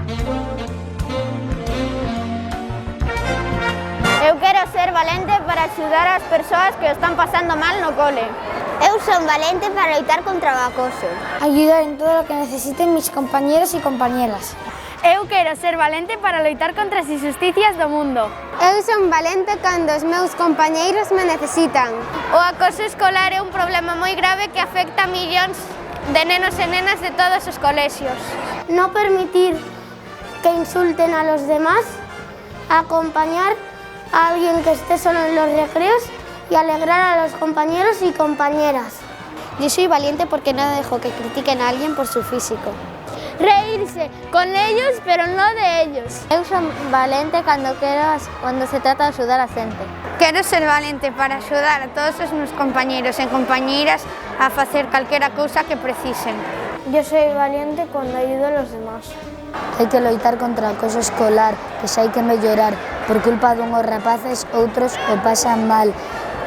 Eu quero ser valente para axudar as persoas que o están pasando mal no cole. Eu son valente para loitar contra o acoso. Ayudar en todo lo que necesiten mis compañeros y compañeras. Eu quero ser valente para loitar contra as injusticias do mundo. Eu son valente cando os meus compañeiros me necesitan. O acoso escolar é un problema moi grave que afecta a millóns de nenos e nenas de todos os colexios. No permitir que insulten a los demás, acompañar a alguien que esté solo en los recreos y alegrar a los compañeros y compañeras. Yo soy valiente porque no dejo que critiquen a alguien por su físico. Reírse con ellos, pero no de ellos. Eu son valente cando se trata de axudar a xente. Quero ser valente para axudar a todos os meus compañeros e compañeiras a facer calquera cousa que precisen. Yo soy valiente cuando ayudo a los demás. Hai que loitar contra o acoso escolar, que xa hai que mellorar. Por culpa dunhos rapaces, outros o pasan mal.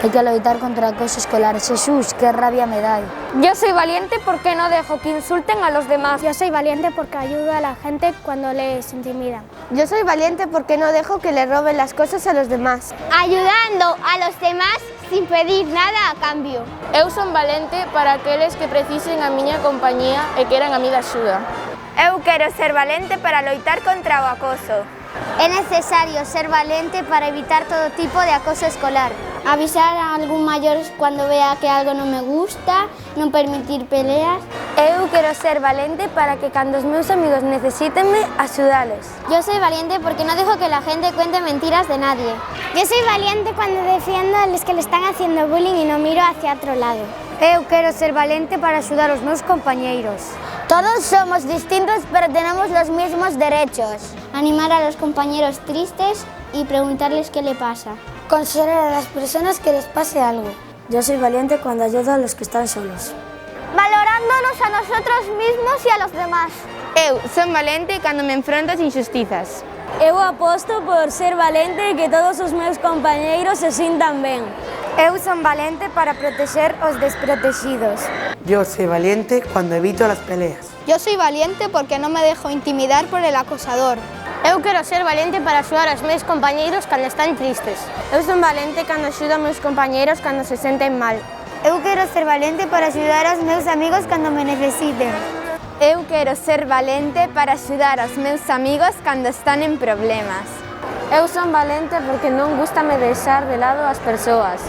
Hai que loitar contra o acoso escolar. Xesús, que rabia me dai. Yo soy valiente porque no dejo que insulten a los demás. Yo soy valiente porque ayudo a la gente cuando les intimidan. Yo soy valiente porque no dejo que le roben las cosas a los demás. Ayudando a los demás sin pedir nada a cambio. Eu son valente para aqueles que precisen a miña compañía e queran a mi de axuda. Eu quero ser valente para loitar contra o acoso. É necesario ser valente para evitar todo tipo de acoso escolar. Avisar a algún maior cuando vea que algo non me gusta, non permitir peleas. Eu quero ser valente para que cando os meus amigos necesítenme, axudales. Yo soy valiente porque no dejo que la gente cuente mentiras de nadie. Yo soy valiente cuando defiendo a los que le están haciendo bullying y no miro hacia otro lado. Eu quero ser valente para axudar os meus compañeiros. Todos somos distintos, pero tenemos los mismos derechos. Animar a los compañeros tristes y preguntarles qué le pasa. Consolar a las personas que les pase algo. Yo soy valiente cuando ayudo a los que están solos. Valorándonos a nosotros mismos y a los demás. Eu son valente cando me enfronto ás injustizas. Eu aposto por ser valente e que todos os meus compañeiros se sintan ben. Eu son valente para proteger os desprotegidos. Yo soy valiente cuando evito las peleas. Yo soy valiente porque no me dejo intimidar por el acosador. Eu quero ser valente para axudar aos meus compañeiros cando están tristes. Eu son valente cando axudo aos meus compañeiros cando se senten mal. Eu quero ser valente para axudar aos meus amigos cando me necesiten. Eu quero ser valente para axudar aos meus amigos cando están en problemas. Eu son valente porque non gústame deixar de lado as persoas.